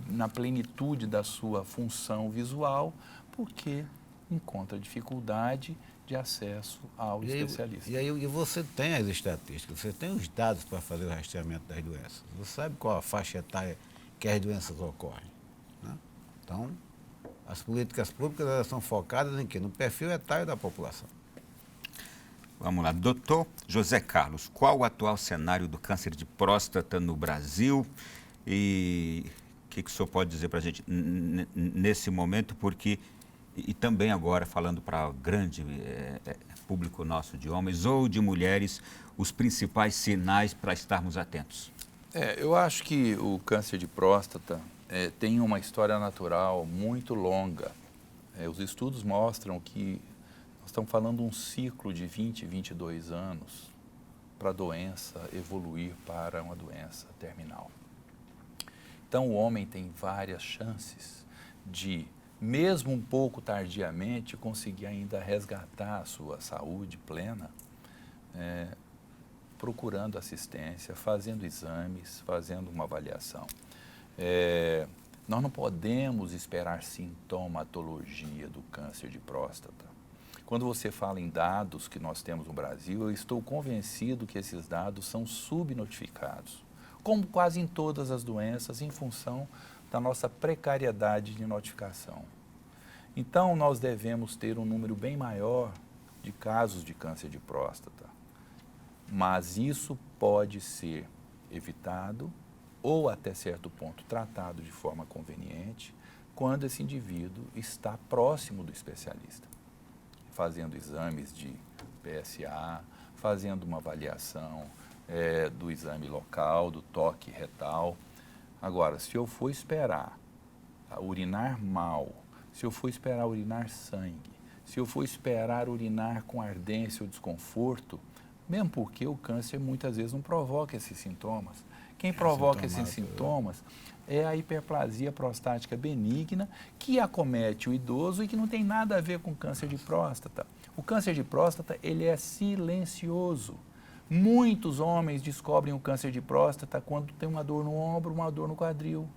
na plenitude da sua função visual, porque encontra dificuldade de acesso ao especialista. E você tem as estatísticas, você tem os dados para fazer o rastreamento das doenças. Você sabe qual a faixa etária que as doenças ocorrem, né? Então, as políticas públicas elas são focadas em quê? No perfil etário da população. Vamos lá. Doutor José Carlos, qual o atual cenário do câncer de próstata no Brasil? E o que o senhor pode dizer para a gente nesse momento, porque, e também agora falando para o grande público nosso de homens ou de mulheres, os principais sinais para estarmos atentos? Eu acho que o câncer de próstata tem uma história natural muito longa. Os estudos mostram que nós estamos falando de um ciclo de 20, 22 anos para a doença evoluir para uma doença terminal. Então, o homem tem várias chances de, mesmo um pouco tardiamente, conseguir ainda resgatar a sua saúde plena, procurando assistência, fazendo exames, fazendo uma avaliação. Nós não podemos esperar sintomatologia do câncer de próstata. Quando você fala em dados que nós temos no Brasil, eu estou convencido que esses dados são subnotificados, como quase em todas as doenças, em função da nossa precariedade de notificação. Então, nós devemos ter um número bem maior de casos de câncer de próstata, mas isso pode ser evitado ou, até certo ponto, tratado de forma conveniente quando esse indivíduo está próximo do especialista, fazendo exames de PSA, fazendo uma avaliação do exame local, do toque retal. Agora, se eu for esperar urinar mal, se eu for esperar urinar sangue, se eu for esperar urinar com ardência ou desconforto, Mesmo porque o câncer muitas vezes não provoca esses sintomas. Quem provoca esses sintomas é a hiperplasia prostática benigna, que acomete o idoso e que não tem nada a ver com câncer de próstata. O câncer de próstata, ele é silencioso. Muitos homens descobrem o câncer de próstata quando tem uma dor no ombro, uma dor no quadril,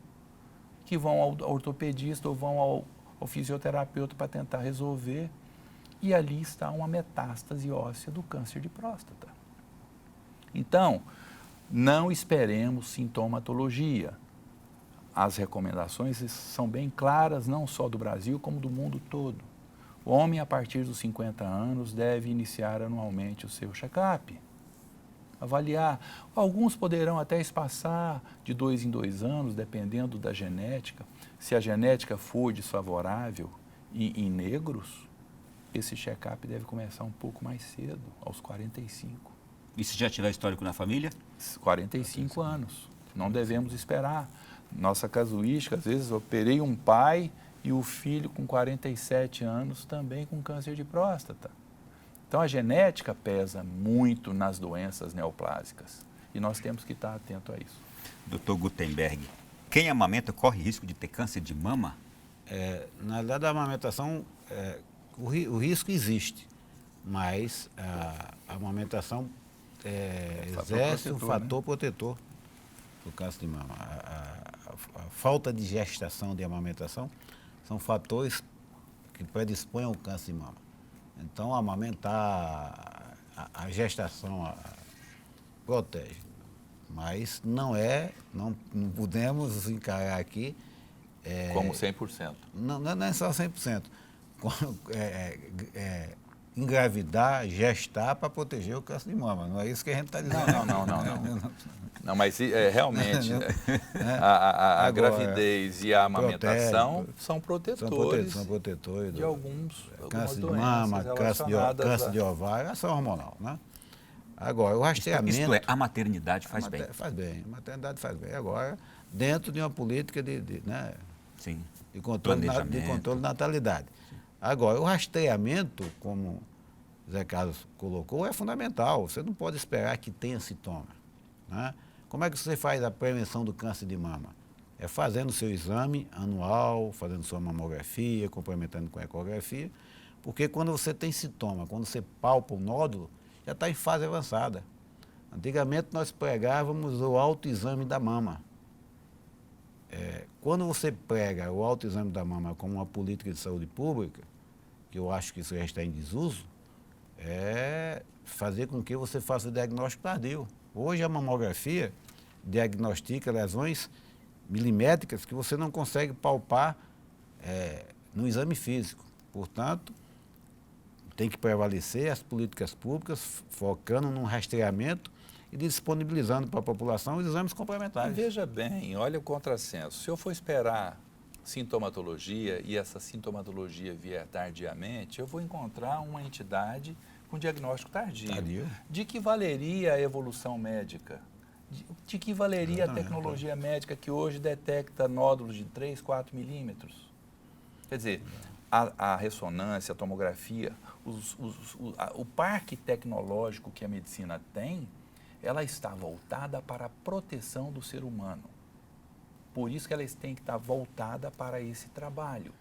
que vão ao ortopedista ou vão ao fisioterapeuta para tentar resolver. E ali está uma metástase óssea do câncer de próstata. Então, não esperemos sintomatologia. As recomendações são bem claras, não só do Brasil, como do mundo todo. O homem, a partir dos 50 anos, deve iniciar anualmente o seu check-up. Avaliar. Alguns poderão até espaçar de 2 em 2 anos, dependendo da genética. Se a genética for desfavorável em negros, esse check-up deve começar um pouco mais cedo, aos 45. E se já tiver histórico na família? 45 anos. Não devemos esperar. Nossa casuística, às vezes, operei um pai e o filho com 47 anos também com câncer de próstata. Então, a genética pesa muito nas doenças neoplásicas e nós temos que estar atento a isso. Dr. Gutenberg, quem amamenta corre risco de ter câncer de mama? Na realidade, a amamentação, o risco existe, mas a amamentação exerce um fator protetor do câncer de mama. A falta de gestação de amamentação são fatores que predispõem ao câncer de mama. Então, amamentar, a gestação protege, mas não podemos encarar aqui... como 100%. Não é só 100%. Engravidar, gestar para proteger o câncer de mama. Não é isso que a gente está dizendo. Não, mas realmente a gravidez e a amamentação são protetores, de algumas câncer de doenças mama, câncer de ovário, ação hormonal, né? Agora, o rastreamento... Isto é, a maternidade faz bem. Faz bem, a maternidade faz bem. Agora, dentro de uma política né? Sim. de controle de natalidade. Agora, o rastreamento, como o Zé Carlos colocou, é fundamental. Você não pode esperar que tenha sintoma, né? Como é que você faz a prevenção do câncer de mama? É fazendo seu exame anual, fazendo sua mamografia, complementando com ecografia, porque quando você tem sintoma, quando você palpa o nódulo, já está em fase avançada. Antigamente nós pregávamos o autoexame da mama. Quando você prega o autoexame da mama como uma política de saúde pública, que eu acho que isso já está em desuso, é fazer com que você faça o diagnóstico tardio. Hoje a mamografia diagnostica lesões milimétricas que você não consegue palpar no exame físico. Portanto, tem que prevalecer as políticas públicas focando num rastreamento e disponibilizando para a população os exames complementares. E veja bem, olha o contrassenso. Se eu for esperar sintomatologia e essa sintomatologia vier tardiamente, eu vou encontrar uma entidade com diagnóstico tardio. De que valeria a evolução médica? De que valeria a tecnologia médica que hoje detecta nódulos de 3, 4 milímetros? Quer dizer, a ressonância, a tomografia, o parque tecnológico que a medicina tem, ela está voltada para a proteção do ser humano. Por isso que ela tem que estar voltada para esse trabalho,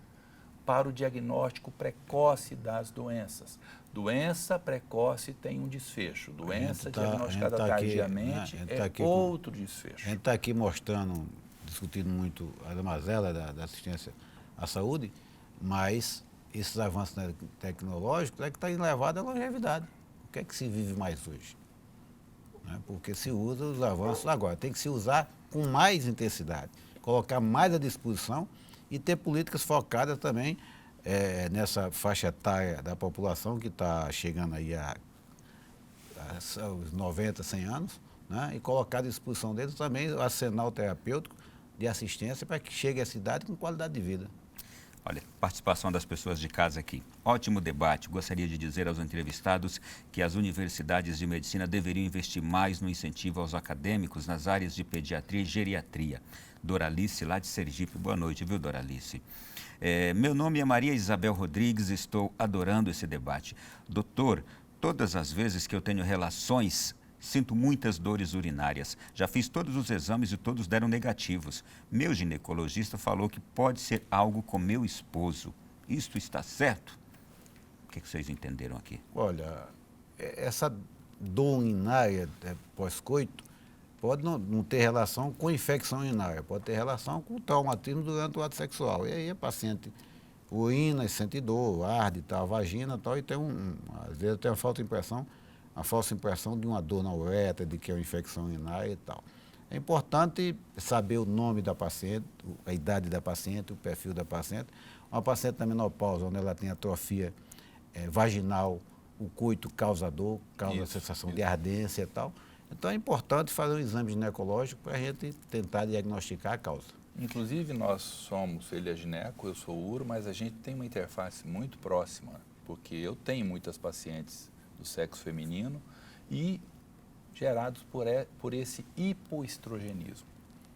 para o diagnóstico precoce das doenças. Doença precoce tem um desfecho, doença diagnosticada tardiamente outro desfecho. A gente está aqui mostrando, discutindo muito a mazela da assistência à saúde, mas esses avanços tecnológicos é que está levado à longevidade. O que é que se vive mais hoje? Porque se usa os avanços agora, tem que se usar com mais intensidade, colocar mais à disposição e ter políticas focadas também nessa faixa etária da população que está chegando aí aos 90, 100 anos, né? E colocar à disposição deles também o arsenal terapêutico de assistência para que chegue à cidade com qualidade de vida. Olha, participação das pessoas de casa aqui. Ótimo debate. Gostaria de dizer aos entrevistados que as universidades de medicina deveriam investir mais no incentivo aos acadêmicos nas áreas de pediatria e geriatria. Doralice, lá de Sergipe. Boa noite, viu, Doralice? Meu nome é Maria Isabel Rodrigues, estou adorando esse debate. Doutor, todas as vezes que eu tenho relações, sinto muitas dores urinárias. Já fiz todos os exames e todos deram negativos. Meu ginecologista falou que pode ser algo com meu esposo. Isto está certo? O que vocês entenderam aqui? Olha, essa dor urinária pós-coito pode não ter relação com infecção urinária, pode ter relação com traumatismo durante o ato sexual. E aí a paciente urina e sente dor, arde, tá, a vagina e tal, e tem às vezes tem uma falsa impressão de uma dor na uretra, de que é uma infecção urinária e tal. É importante saber o nome da paciente, a idade da paciente, o perfil da paciente. Uma paciente na menopausa, onde ela tem atrofia vaginal, o coito causa dor, causa a sensação de ardência e tal. Então é importante fazer um exame ginecológico para a gente tentar diagnosticar a causa. Inclusive nós somos, ele é gineco, eu sou uro, mas a gente tem uma interface muito próxima, porque eu tenho muitas pacientes do sexo feminino e gerados por esse hipoestrogenismo.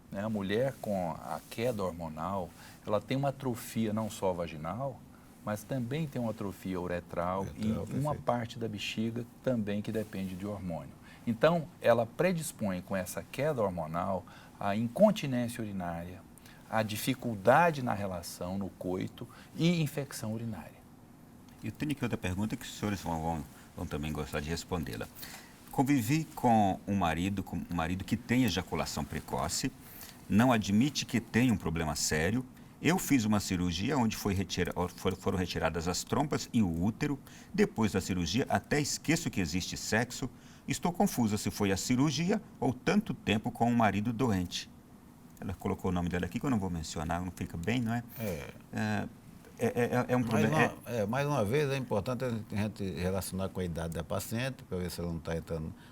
Né? A mulher com a queda hormonal, ela tem uma atrofia não só vaginal, mas também tem uma atrofia uretral e uma parte da bexiga também que depende de hormônio. Então, ela predispõe com essa queda hormonal a incontinência urinária, a dificuldade na relação, no coito e infecção urinária. Eu tenho aqui outra pergunta que os senhores vão também gostar de respondê-la. Convivi com um marido que tem ejaculação precoce, não admite que tem um problema sério. Eu fiz uma cirurgia onde foram retiradas as trompas e o útero. Depois da cirurgia, até esqueço que existe sexo. Estou confusa se foi a cirurgia ou tanto tempo com um marido doente. Ela colocou o nome dela aqui, que eu não vou mencionar, não fica bem, não é? É um problema. Mais uma vez, é importante a gente relacionar com a idade da paciente, para ver se ela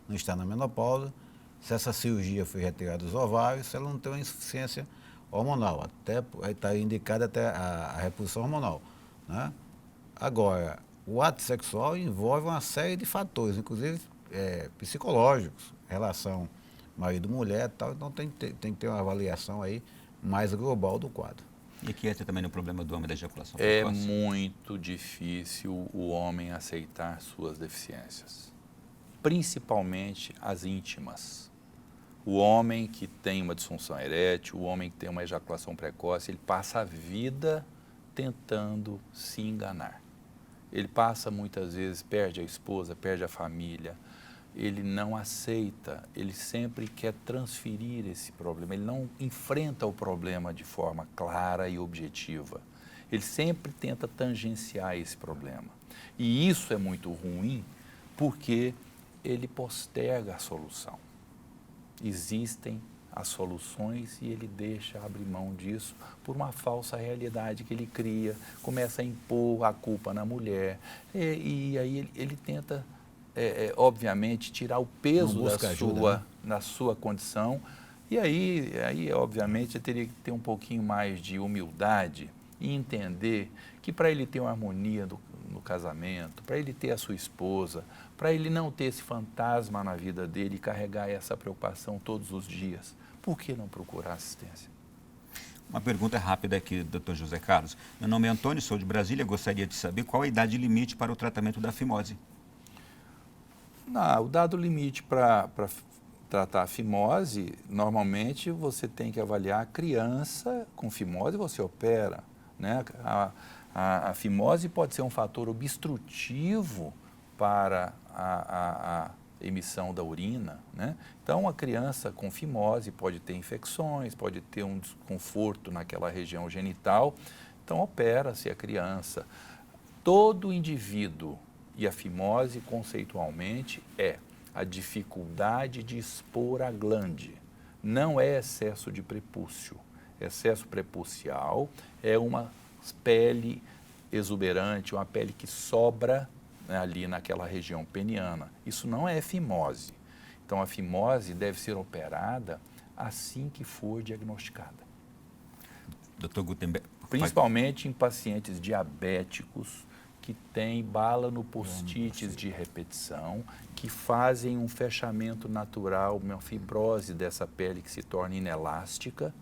não está na menopausa, se essa cirurgia foi retirada dos ovários, se ela não tem uma insuficiência hormonal, até está indicada até a reposição hormonal. Né? Agora, o ato sexual envolve uma série de fatores, inclusive psicológicos, relação marido-mulher e tal, então tem que ter uma avaliação aí mais global do quadro. E aqui entra também no problema do homem da ejaculação precoce. precoce. É muito difícil o homem aceitar suas deficiências, principalmente as íntimas. O homem que tem uma disfunção erétil, o homem que tem uma ejaculação precoce, ele passa a vida tentando se enganar. Ele passa muitas vezes, perde a esposa, perde a família, ele não aceita, ele sempre quer transferir esse problema, ele não enfrenta o problema de forma clara e objetiva. Ele sempre tenta tangenciar esse problema. E isso é muito ruim porque ele posterga a solução. Existem as soluções e ele deixa abrir mão disso por uma falsa realidade que ele cria, começa a impor a culpa na mulher e aí ele tenta, obviamente, tirar o peso da sua condição e aí, obviamente, teria que ter um pouquinho mais de humildade e entender que para ele ter uma harmonia no casamento, para ele ter a sua esposa, para ele não ter esse fantasma na vida dele e carregar essa preocupação todos os dias, por que não procurar assistência? Uma pergunta rápida aqui, Dr. José Carlos. Meu nome é Antônio, sou de Brasília, gostaria de saber qual a idade limite para o tratamento da fimose. O dado limite para tratar a fimose, normalmente você tem que avaliar a criança com fimose, você opera, né? A fimose pode ser um fator obstrutivo para a emissão da urina, né? Então, a criança com fimose pode ter infecções, pode ter um desconforto naquela região genital, então opera-se a criança. Todo indivíduo, e a fimose conceitualmente é a dificuldade de expor a glande, não é excesso de prepúcio. Excesso prepucial é uma pele exuberante, uma pele que sobra ali naquela região peniana. Isso não é fimose. Então, a fimose deve ser operada assim que for diagnosticada. Dr. Gutenberg. Principalmente em pacientes diabéticos que têm bala no post-its de repetição, que fazem um fechamento natural, uma fibrose dessa pele que se torna inelástica.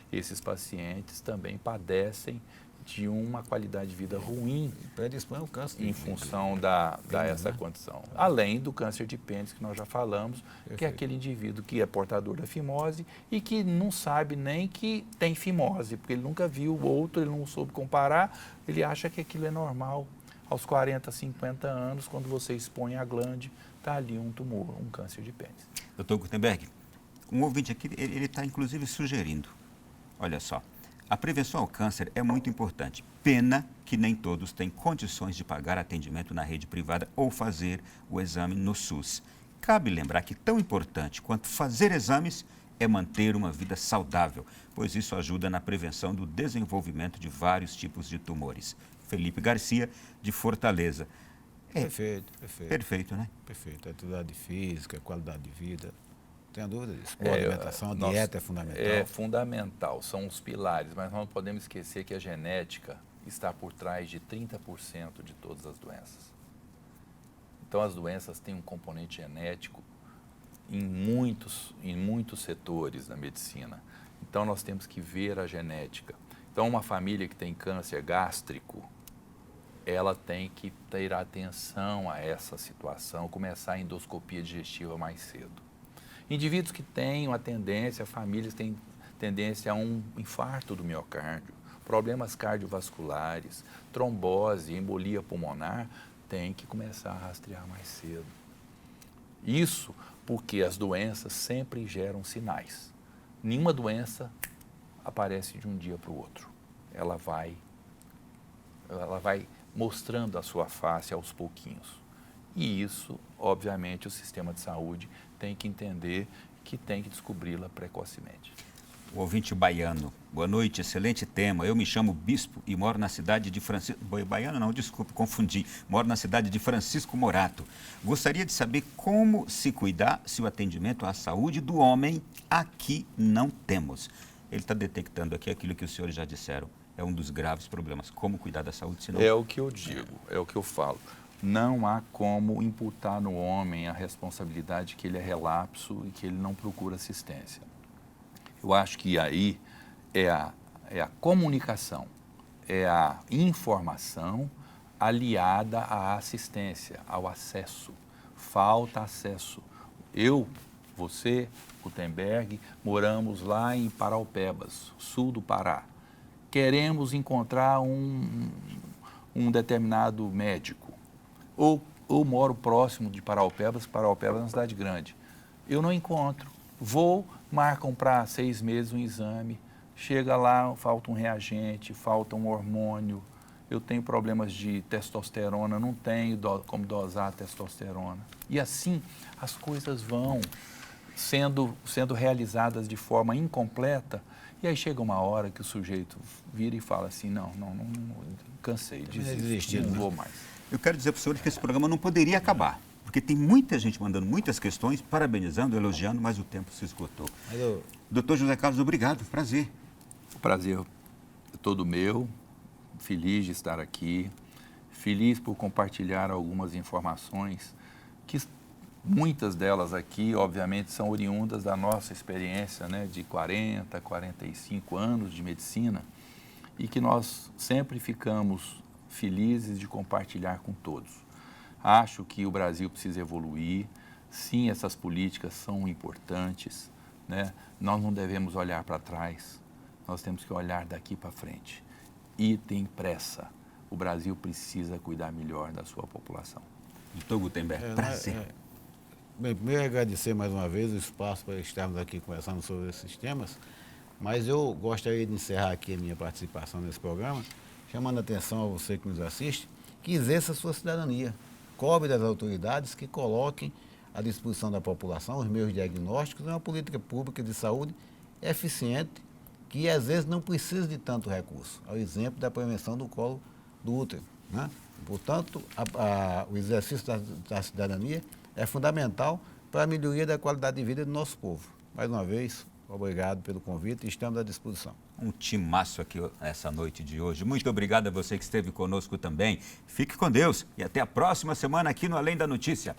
Esses pacientes também padecem de uma qualidade de vida ruim Predispõe ao câncer. em função da essa condição. Além do câncer de pênis, que nós já falamos, que é aquele indivíduo que é portador da fimose e que não sabe nem que tem fimose, porque ele nunca viu o outro, ele não soube comparar, ele acha que aquilo é normal. Aos 40, 50 anos, quando você expõe a glande, está ali um tumor, um câncer de pênis. Doutor Gutenberg, um ouvinte aqui, ele está inclusive sugerindo, olha só, a prevenção ao câncer é muito importante. Pena que nem todos têm condições de pagar atendimento na rede privada ou fazer o exame no SUS. Cabe lembrar que tão importante quanto fazer exames é manter uma vida saudável, pois isso ajuda na prevenção do desenvolvimento de vários tipos de tumores. Felipe Garcia, de Fortaleza. Perfeito. Perfeito, né? Perfeito. Atividade física, qualidade de vida. Tenho dúvida disso. Boa alimentação, dieta é fundamental. É fundamental, são os pilares, mas nós não podemos esquecer que a genética está por trás de 30% de todas as doenças. Então, as doenças têm um componente genético em muitos setores da medicina. Então, nós temos que ver a genética. Então, uma família que tem câncer gástrico, ela tem que ter atenção a essa situação, começar a endoscopia digestiva mais cedo. Indivíduos que têm uma tendência, famílias têm tendência a um infarto do miocárdio, problemas cardiovasculares, trombose, embolia pulmonar, tem que começar a rastrear mais cedo. Isso porque as doenças sempre geram sinais. Nenhuma doença aparece de um dia para o outro. Ela vai mostrando a sua face aos pouquinhos. E isso, obviamente, o sistema de saúde tem que entender que tem que descobri-la precocemente. O ouvinte baiano, boa noite, excelente tema. Eu me chamo Bispo e moro na cidade de Francisco... Baiano não, desculpe, confundi. Moro na cidade de Francisco Morato. Gostaria de saber como se cuidar se o atendimento à saúde do homem aqui não temos. Ele está detectando aqui aquilo que os senhores já disseram. É um dos graves problemas. Como cuidar da saúde se não... É o que eu digo, é o que eu falo. Não há como imputar no homem a responsabilidade que ele é relapso e que ele não procura assistência. Eu acho que aí é a comunicação, é a informação aliada à assistência, ao acesso. Falta acesso. Eu, você, Gutenberg, moramos lá em Paraupebas, sul do Pará. Queremos encontrar um determinado médico. Ou moro próximo de Paraupebas é uma cidade grande. Eu não encontro. Vou, marcam para 6 meses um exame, chega lá, falta um reagente, falta um hormônio, eu tenho problemas de testosterona, não tenho como dosar a testosterona. E assim as coisas vão sendo realizadas de forma incompleta, e aí chega uma hora que o sujeito vira e fala assim, não cansei, desisti, não vou mais. Eu quero dizer para os senhores que esse programa não poderia acabar, porque tem muita gente mandando muitas questões, parabenizando, elogiando, mas o tempo se esgotou. Doutor José Carlos, obrigado, prazer. O prazer é todo meu, feliz de estar aqui, feliz por compartilhar algumas informações, que muitas delas aqui, obviamente, são oriundas da nossa experiência, né, de 40, 45 anos de medicina, e que nós sempre ficamos felizes de compartilhar com todos. Acho que o Brasil precisa evoluir, sim, essas políticas são importantes, né? Nós não devemos olhar para trás, nós temos que olhar daqui para frente. E tem pressa, o Brasil precisa cuidar melhor da sua população. Doutor Gutenberg, prazer. Bem, primeiro agradecer mais uma vez o espaço para estarmos aqui conversando sobre esses temas, mas eu gostaria de encerrar aqui a minha participação nesse programa, chamando a atenção a você que nos assiste, que exerça a sua cidadania. Cobre das autoridades que coloquem à disposição da população os meios diagnósticos e uma política pública de saúde eficiente, que às vezes não precisa de tanto recurso, ao exemplo da prevenção do colo do útero, né? Portanto, o exercício da cidadania é fundamental para a melhoria da qualidade de vida do nosso povo. Mais uma vez, obrigado pelo convite e estamos à disposição. Um timaço aqui essa noite de hoje. Muito obrigado a você que esteve conosco também. Fique com Deus e até a próxima semana aqui no Além da Notícia.